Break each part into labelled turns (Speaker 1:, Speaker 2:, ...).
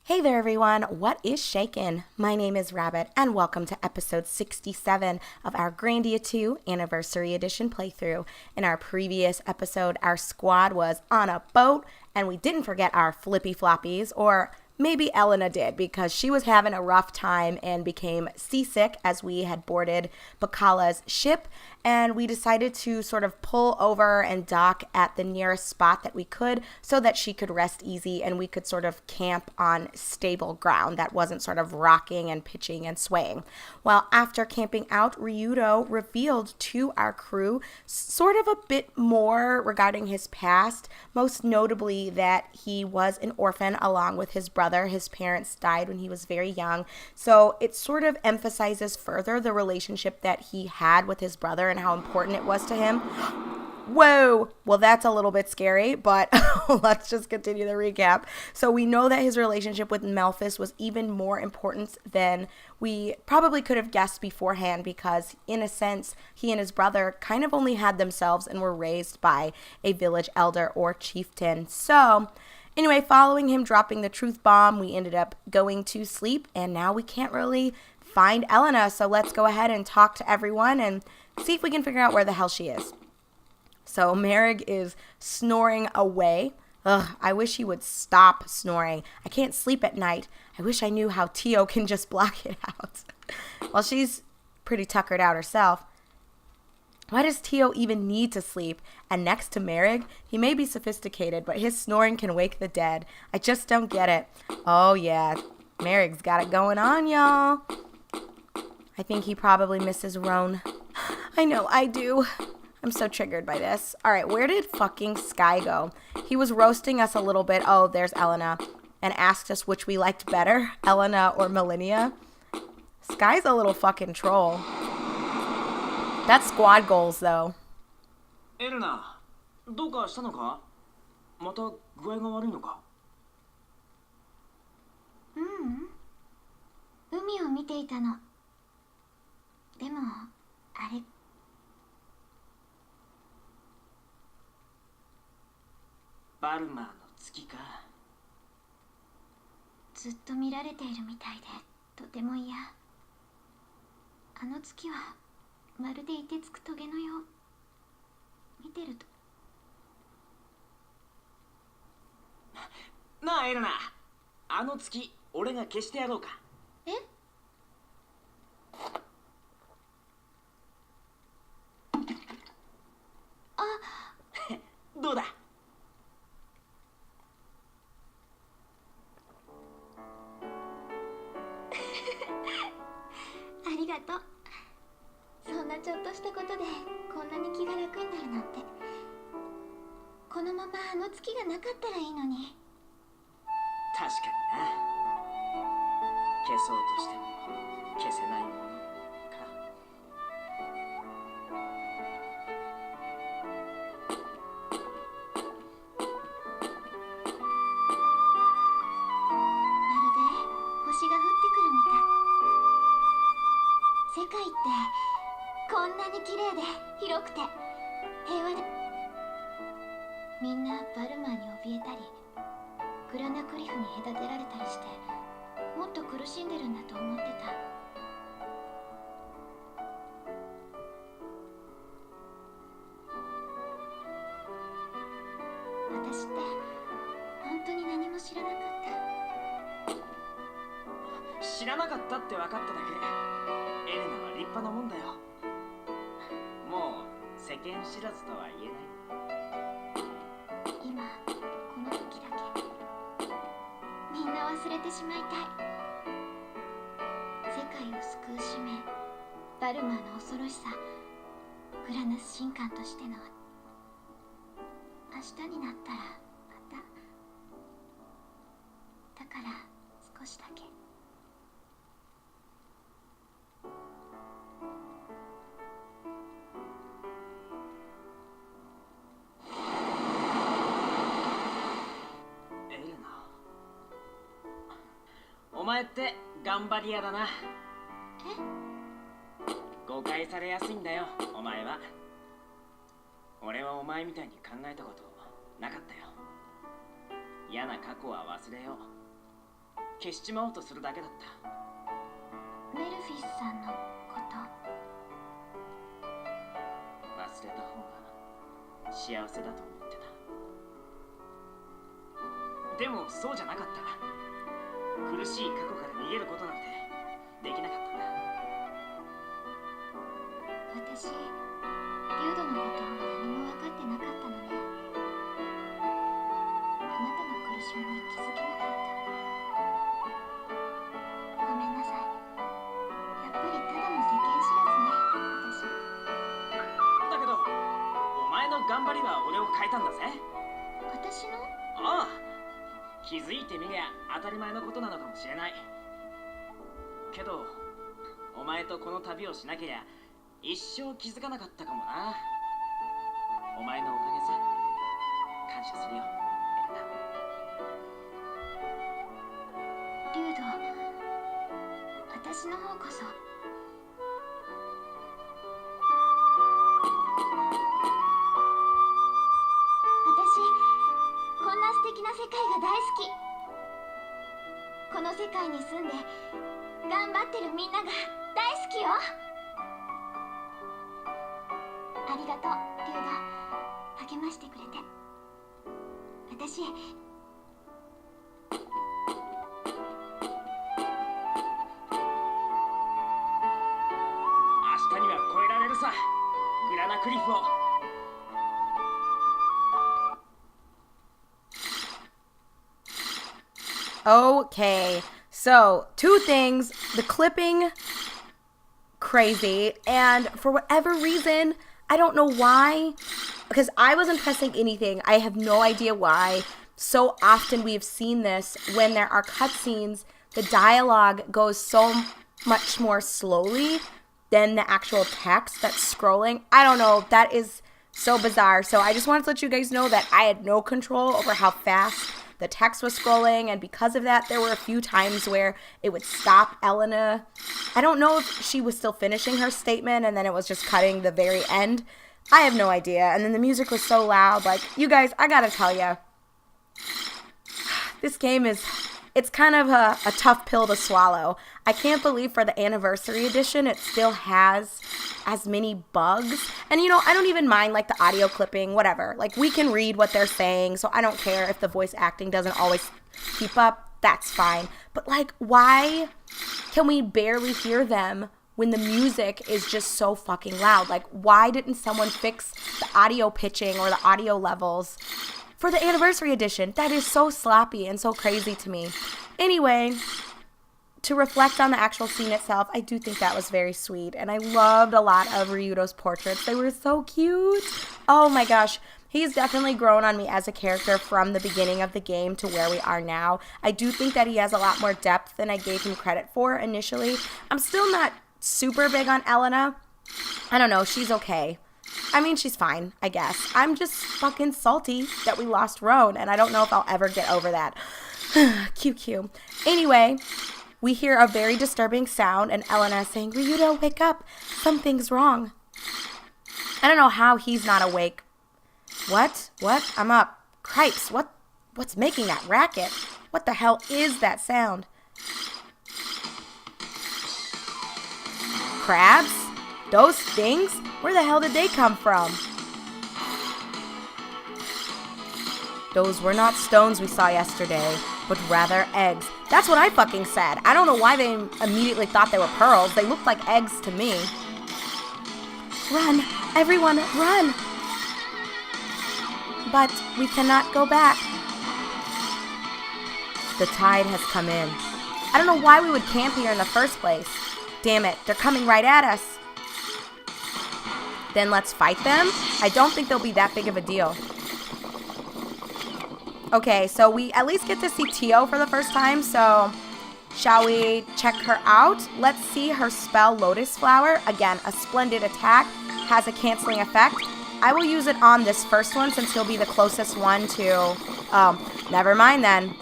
Speaker 1: Hey there, everyone. What is shaken? My name is Rabbit, and welcome to episode 67 of our Grandia 2 Anniversary Edition playthrough. In our previous episode, our squad was on a boat, and we didn't forget our flippy floppies, or maybe Elena did because she was having a rough time and became seasick as we had boarded Bacala's ship, and we decided to sort of pull over and dock at the nearest spot that we could so that she could rest easy and we could sort of camp on stable ground that wasn't sort of rocking and pitching and swaying. Well, after camping out, Ryudo revealed to our crew sort of a bit more regarding his past, most notably that he was an orphan along with his brother. His parents died when he was very young, so it sort of emphasizes further the relationship that he had with his brother and how important it was to him. Whoa! Well, that's a little bit scary, but let's just continue the recap. So we know that his relationship with Melphis was even more important than we probably could have guessed beforehand because, in a sense, he and his brother kind of only had themselves and were raised by a village elder or chieftain. So anyway, following him dropping the truth bomb, we ended up going to sleep, and now we can't really find Elena, so let's go ahead and talk to everyone and see if we can figure out where the hell she is. So Merrick is snoring away. Ugh, I wish he would stop snoring. I can't sleep at night. I wish I knew how Tio can just block it out. Well, she's pretty tuckered out herself. Why does Tio even need to sleep? And next to Merrick, he may be sophisticated, but his snoring can wake the dead. I just don't get it. Oh yeah, Merrick's got it going on, y'all. I think he probably misses Roan. I know, I do. I'm so triggered by this. All right, where did fucking Sky go? He was roasting us a little bit. Oh, there's Elena. And asked us which we liked better, Elena or Millennia. Sky's a little fucking troll. That's squad goals, though.
Speaker 2: エレナ、どうかしたのか？また具合が悪いのか？
Speaker 3: 海を見ていたの。でも、あれ。
Speaker 2: バルマーの月か。
Speaker 3: ずっと見られているみたいで、とても嫌。あの月は、まるで凍てつくトゲのよう。見てると。
Speaker 2: なあエレナ、あの月俺が消してやろうか。
Speaker 3: え？あ、
Speaker 2: どうだ？
Speaker 3: ありがとう。そんなちょっとしたことでこんなに気が楽になるなんて。このままあの月がなかったらいいのに。
Speaker 2: 確かにな。消そうとしても消せないものか。
Speaker 3: まるで星が降ってくるみたい。世界ってこんなに綺麗で広くて平和で、みんなバルマーに怯えたりグラナクリフに隔てられたりしてもっと苦しんでるんだと思ってた。私って本当に何も知らなかった。
Speaker 2: 知らなかったって分かっただけ。エレナは立派なもんだよ。もう世間知らずとは言えない。
Speaker 3: 今この時だけみんな忘れてしまいたい。世界を救う使命、バルマーの恐ろしさ、グラナス神官としての明日になったらまた。だから少しだけ。
Speaker 2: お前って頑張り屋だな。
Speaker 3: え？
Speaker 2: 誤解されやすいんだよ、お前は。俺はお前みたいに考えたことなかったよ。嫌な過去は忘れよう。消しちまおうとするだけだった。
Speaker 3: メルフィスさんのこと。
Speaker 2: 忘れた方が幸せだと思ってた。でもそうじゃなかった。苦しい過去から逃げることなんてできなかったんだ。
Speaker 3: 私、リュウドのことを何も分かってなかったのね。あなたの苦しみに気づけなかった。ごめんなさい。やっぱりただの世間知らずね、私。
Speaker 2: だけどお前の頑張りは俺を変えたんだぜ。
Speaker 3: 私の？
Speaker 2: ああ、気づいてみりゃ当たり前のことなのかもしれないけど、お前とこの旅をしなけりゃ一生気づかなかったかもな。お前のおかげさ。感謝するよ、エレナ。
Speaker 3: リュウド、私の方こそ。私、こんな素敵な世界が大好き。この世界に住んで頑張ってるみんなが大好きよ。ありがとう、リュウド。励ましてくれて。私、
Speaker 2: 明日には越えられるさ、グラナクリフを。
Speaker 1: Okay, so 2 things. The clipping, crazy. And for whatever reason, I don't know why, because I wasn't pressing anything. I have no idea why. So often we've seen this when there are cutscenes, the dialogue goes so much more slowly than the actual text that's scrolling. I don't know. That is so bizarre. So I just wanted to let you guys know that I had no control over how fast the text was scrolling, and because of that, there were a few times where it would stop Elena. I don't know if she was still finishing her statement and then it was just cutting the very end. I have no idea. And then the music was so loud. Like, you guys, I gotta tell you, this game it's kind of a tough pill to swallow. I can't believe for the anniversary edition, it still has as many bugs. And, you know, I don't even mind, like, the audio clipping, whatever. Like, we can read what they're saying, so I don't care if the voice acting doesn't always keep up. That's fine. But, like, why can we barely hear them when the music is just so fucking loud? Like, why didn't someone fix the audio pitching or the audio levels for the anniversary edition? That is so sloppy and so crazy to me. Anyway, to reflect on the actual scene itself, I do think that was very sweet. And I loved a lot of Ryudo's portraits. They were so cute. Oh my gosh. He's definitely grown on me as a character from the beginning of the game to where we are now. I do think that he has a lot more depth than I gave him credit for initially. I'm still not super big on Elena. I don't know. She's okay. I mean, she's fine, I guess. I'm just fucking salty that we lost Roan, and I don't know if I'll ever get over that. QQ. Anyway, we hear a very disturbing sound, and Elena is saying, Ryudo, wake up. Something's wrong. I don't know how he's not awake. What? I'm up. Cripes, what's making that racket? What the hell is that sound? Crabs? Those things? Where the hell did they come from? Those were not stones we saw yesterday, but rather eggs. That's what I fucking said. I don't know why they immediately thought they were pearls. They looked like eggs to me. Run! Everyone, run! But we cannot go back. The tide has come in. I don't know why we would camp here in the first place. Damn it, they're coming right at us. Then let's fight them? I don't think they'll be that big of a deal. Okay, so we at least get to see Tio for the first time, so shall we check her out? Let's see her spell, Lotus Flower. Again, a splendid attack, has a canceling effect. I will use it on this first one since he'll be the closest one to... never mind then.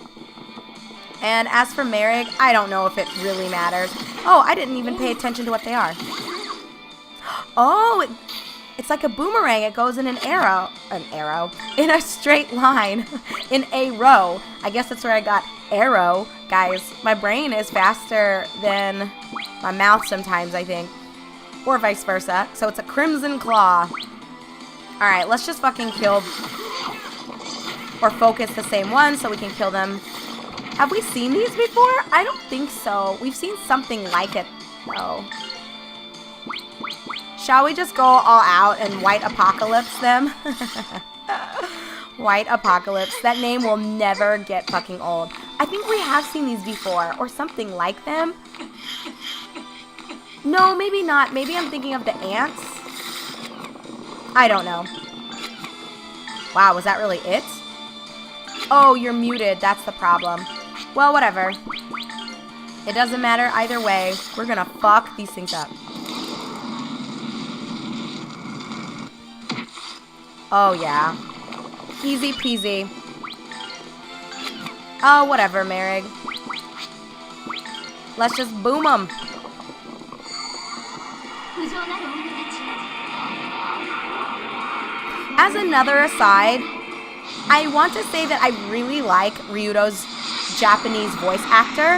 Speaker 1: And as for Merrick, I don't know if it really matters. Oh, I didn't even pay attention to what they are. Oh, It's like a boomerang. It goes in in a straight line, in a row. I guess that's where I got arrow. Guys, my brain is faster than my mouth sometimes, I think. Or vice versa. So it's a crimson claw. Alright, let's just fucking kill or focus the same one so we can kill them. Have we seen these before? I don't think so. We've seen something like it, though. Shall we just go all out and white apocalypse them? White apocalypse. That name will never get fucking old. I think we have seen these before, or something like them. No, maybe not. Maybe I'm thinking of the ants. I don't know. Wow, was that really it? Oh, you're muted. That's the problem. Well, whatever. It doesn't matter either way. We're gonna fuck these things up. Oh, yeah. Easy peasy. Oh, whatever, Merrig. Let's just boom them. As another aside, I want to say that I really like Ryudo's Japanese voice actor.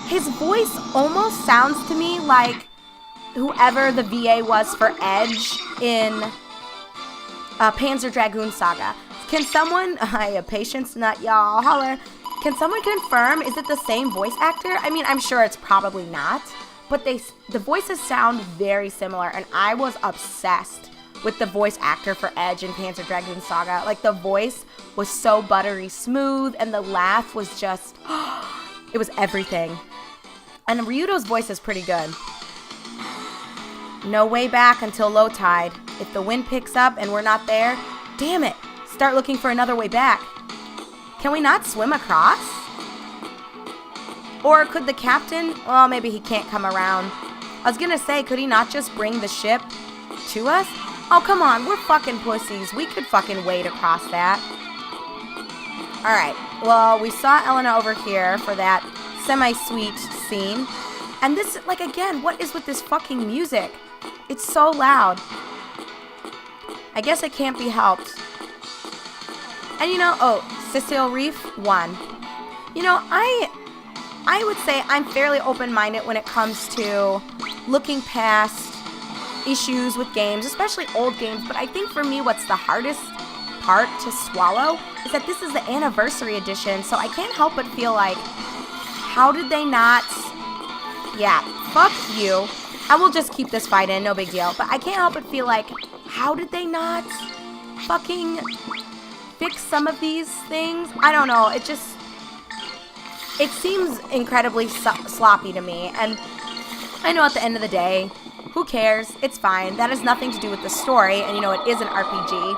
Speaker 1: His voice almost sounds to me like whoever the VA was for Edge in Panzer Dragoon Saga. Can someone, I have patience, not y'all, holler. Can someone confirm, is it the same voice actor? I mean, I'm sure it's probably not, but the voices sound very similar, and I was obsessed with the voice actor for Edge in Panzer Dragoon Saga. Like, the voice was so buttery smooth, and the laugh was just, it was everything. And Ryudo's voice is pretty good. No way back until low tide. If the wind picks up and we're not there, damn it, start looking for another way back. Can we not swim across? Or could the captain, well, maybe he can't come around. I was gonna say, could he not just bring the ship to us? Oh, come on, we're fucking pussies. We could fucking wade across that. Alright, well, we saw Elena over here for that semi-sweet scene. And this, like, again, what is with this fucking music? It's so loud. I guess it can't be helped. And you know, oh, Cecile Reef won. You know, I would say I'm fairly open-minded when it comes to looking past issues with games, especially old games, but I think for me what's the hardest part to swallow is that this is the anniversary edition, so I can't help but feel like, how did they not, yeah, fuck you, and we'll just keep this fight in, no big deal, but I can't help but feel like, how did they not fucking fix some of these things? I don't know, it seems incredibly sloppy to me, and I know at the end of the day, who cares? It's fine. That has nothing to do with the story, and you know, it is an RPG.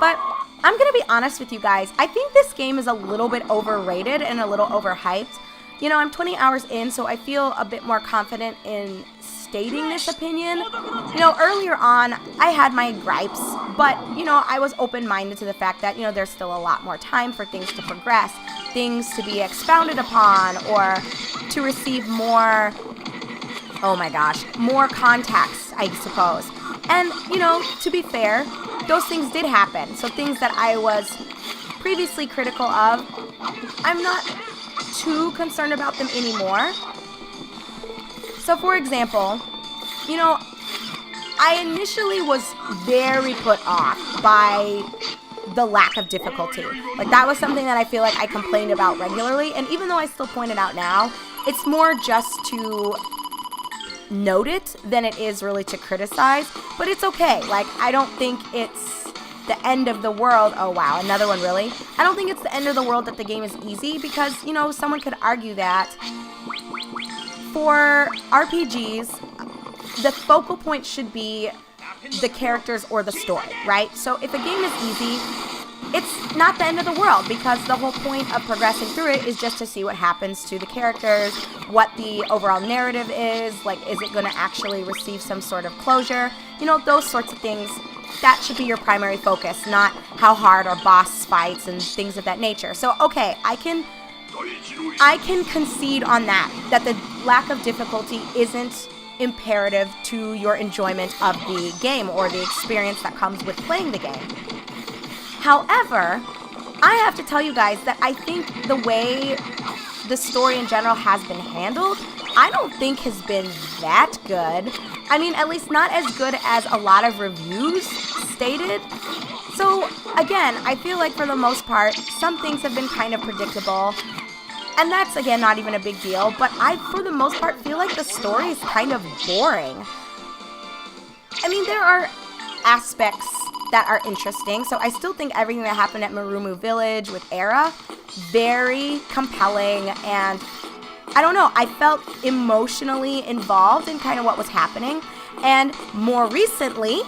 Speaker 1: But I'm going to be honest with you guys. I think this game is a little bit overrated and a little overhyped. You know, I'm 20 hours in, so I feel a bit more confident in stating this opinion. You know, earlier on, I had my gripes, but, you know, I was open-minded to the fact that, you know, there's still a lot more time for things to progress, things to be expounded upon, or to receive more, oh my gosh, more context, I suppose. And, you know, to be fair, those things did happen. So things that I was previously critical of, I'm not too concerned about them anymore. So for example, you know, I initially was very put off by the lack of difficulty. Like, that was something that I feel like I complained about regularly, and even though I still point it out now, it's more just to note it than it is really to criticize, but it's okay. Like, I don't think it's the end of the world. Oh wow, another one, really? I don't think it's the end of the world that the game is easy, because, you know, someone could argue that for RPGs, the focal point should be the characters or the story, right? So if a game is easy, it's not the end of the world, because the whole point of progressing through it is just to see what happens to the characters, what the overall narrative is, like, is it going to actually receive some sort of closure? You know, those sorts of things, that should be your primary focus, not how hard are boss fights and things of that nature. So, okay, I can concede on that the lack of difficulty isn't imperative to your enjoyment of the game or the experience that comes with playing the game. However, I have to tell you guys that I think the way the story in general has been handled, I don't think has been that good. I mean, at least not as good as a lot of reviews stated. So again, I feel like for the most part, some things have been kind of predictable. And that's, again, not even a big deal. But I, for the most part, feel like the story is kind of boring. I mean, there are aspects that are interesting. So I still think everything that happened at Marumu Village with Era, very compelling. And I don't know, I felt emotionally involved in kind of what was happening. And more recently,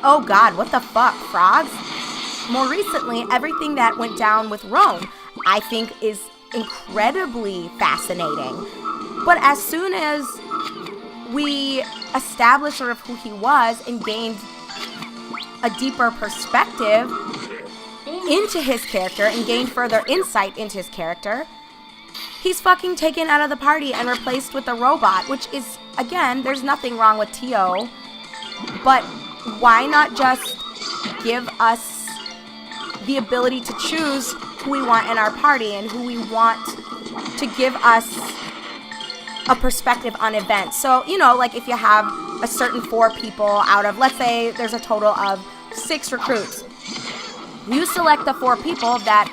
Speaker 1: oh God, what the fuck, frogs? More recently, everything that went down with Rome, I think is incredibly fascinating. But as soon as we established sort of who he was and gained a deeper perspective into his character and gained further insight into his character, he's fucking taken out of the party and replaced with a robot, which is, again, there's nothing wrong with Tio, but why not just give us the ability to choose who we want in our party and who we want to give us a perspective on events. So, you know, like if you have a certain 4 people out of, let's say there's a total of 6 recruits. You select the 4 people that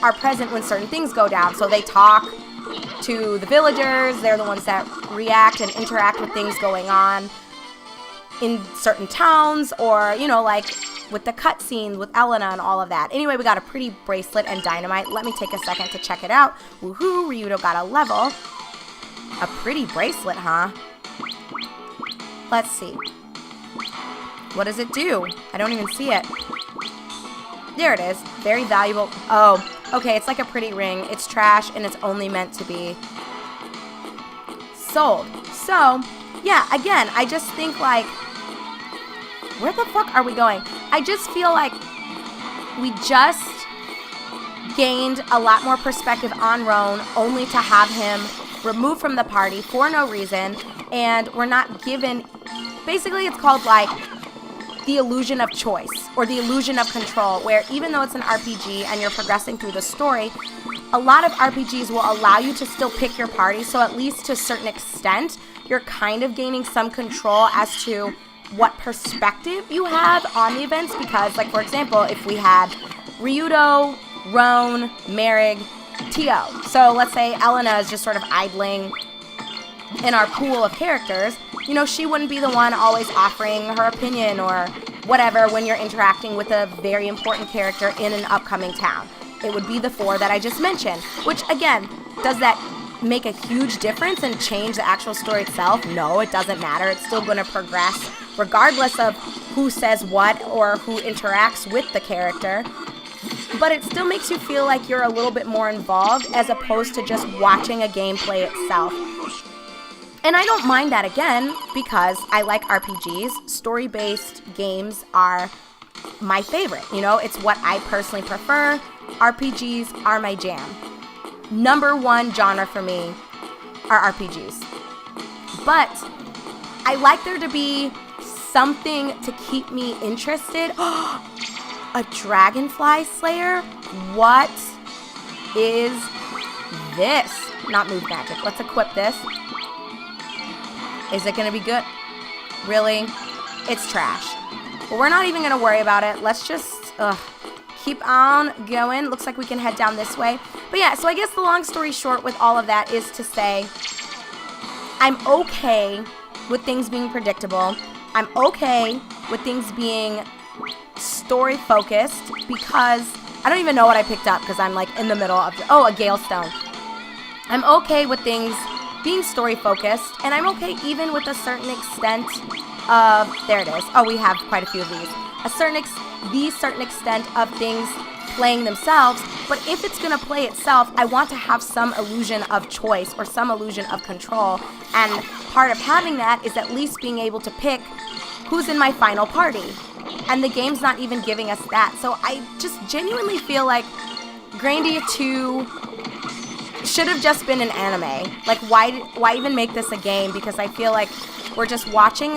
Speaker 1: are present when certain things go down. So they talk to the villagers, they're the ones that react and interact with things going on in certain towns, or, you know, like with the cutscenes with Elena and all of that. Anyway, we got a pretty bracelet and dynamite. Let me take a second to check it out. Woohoo, Ryudo got a level. A pretty bracelet, huh? Let's see. What does it do? I don't even see it. There it is. Very valuable. Oh, okay, it's like a pretty ring. It's trash and it's only meant to be sold. So, yeah, again, I just think like, where the fuck are we going? I just feel like we just gained a lot more perspective on Roan, only to have him removed from the party for no reason, and we're not given, basically it's called like the illusion of choice or the illusion of control, where even though it's an RPG and you're progressing through the story, a lot of RPGs will allow you to still pick your party, so at least to a certain extent, you're kind of gaining some control as to what perspective you have on the events, because, like, for example, if we had Ryudo, Roan, Merrig, Tio. So let's say Elena is just sort of idling in our pool of characters. You know, she wouldn't be the one always offering her opinion or whatever when you're interacting with a very important character in an upcoming town. It would be the 4 that I just mentioned, which, again, does that make a huge difference and change the actual story itself? No, it doesn't matter. It's still going to progress regardless of who says what or who interacts with the character. But it still makes you feel like you're a little bit more involved as opposed to just watching a gameplay itself. And I don't mind that, again, because I like RPGs. Story-based games are my favorite. You know, it's what I personally prefer. RPGs are my jam. Number 1 genre for me are RPGs. But I like there to be something to keep me interested. A dragonfly slayer? What is this? Not move magic. Let's equip this. Is it going to be good? Really? It's trash. Well, we're not even going to worry about it. Let's just keep on going. Looks like we can head down this way. But yeah, so I guess the long story short with all of that is to say I'm okay with things being predictable. I'm okay with things being story focused, because I don't even know what I picked up because I'm like in the middle of, a Gale Stone. I'm okay with things being story focused, and I'm okay even with a certain extent of, there it is. Oh, we have quite a few of these. The certain extent of things playing themselves, but if it's going to play itself, I want to have some illusion of choice or some illusion of control, and part of having that is at least being able to pick who's in my final party, and the game's not even giving us that. So I just genuinely feel like Grandia 2 should have just been an anime. Like, why even make this a game? Because I feel like We're just watching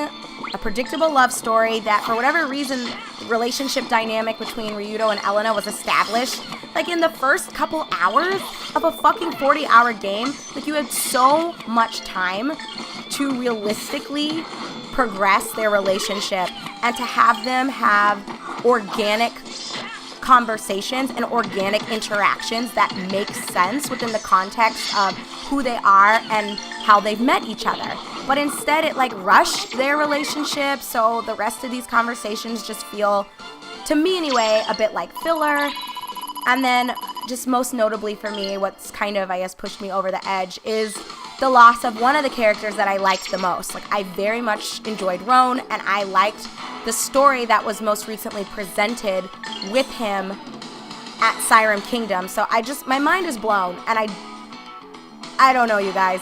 Speaker 1: a predictable love story that, for whatever reason, the relationship dynamic between Ryuto and Elena was established. Like, in the first couple hours of a fucking 40-hour game, like, you had so much time to realistically progress their relationship and to have them have organic conversations and organic interactions that make sense within the context of who they are and how they've met each other. But instead it like rushed their relationship, so the rest of these conversations just feel, to me anyway, a bit like filler. And then just most notably for me, what's kind of, I guess, pushed me over the edge is the loss of one of the characters that I liked the most. Like, I very much enjoyed Roan, and I liked the story that was most recently presented with him at Siren Kingdom. So my mind is blown, and I don't know, you guys.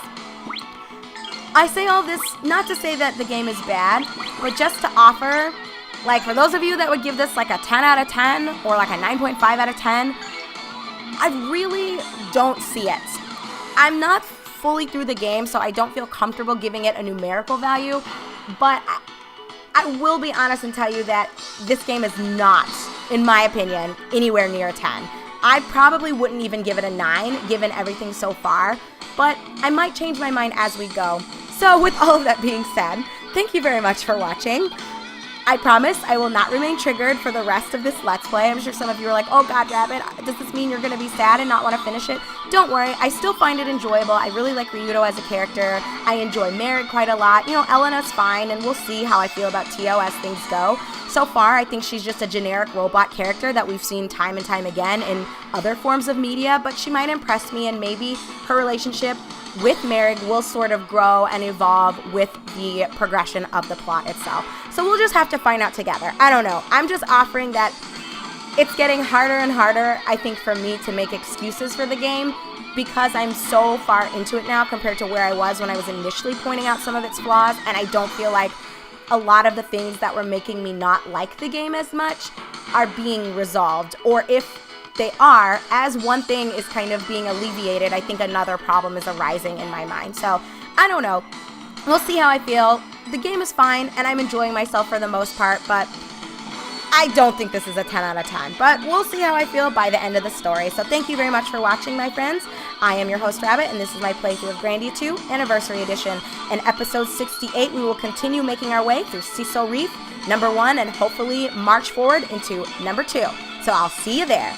Speaker 1: I say all this not to say that the game is bad, but just to offer, like, for those of you that would give this like a 10 out of 10 or like a 9.5 out of 10, I really don't see it. I'm not fully through the game, so I don't feel comfortable giving it a numerical value, but I will be honest and tell you that this game is not, in my opinion, anywhere near a 10. I probably wouldn't even give it a 9, given everything so far, but I might change my mind as we go. So with all of that being said, thank you very much for watching. I promise I will not remain triggered for the rest of this Let's Play. I'm sure some of you are like, oh God, Rabbit, does this mean you're going to be sad and not want to finish it? Don't worry, I still find it enjoyable. I really like Ryuto as a character. I enjoy Merrick quite a lot. You know, Elena's fine, and we'll see how I feel about Tio as things go. So far, I think she's just a generic robot character that we've seen time and time again in other forms of media, but she might impress me, and maybe her relationship with Merrick will sort of grow and evolve with the progression of the plot itself. So we'll just have to find out together. I don't know. I'm just offering that it's getting harder and harder, I think, for me to make excuses for the game because I'm so far into it now compared to where I was when I was initially pointing out some of its flaws, and I don't feel like a lot of the things that were making me not like the game as much are being resolved. Or if they are, as one thing is kind of being alleviated, I think another problem is arising in my mind. So, I don't know. We'll see how I feel. The game is fine, and I'm enjoying myself for the most part, but I don't think this is a 10 out of 10. But we'll see how I feel by the end of the story. So thank you very much for watching, my friends. I am your host, Rabbit, and this is my playthrough of Grandia 2 Anniversary Edition. In episode 68, we will continue making our way through Cecil Reef, number 1, and hopefully march forward into number 2. So I'll see you there.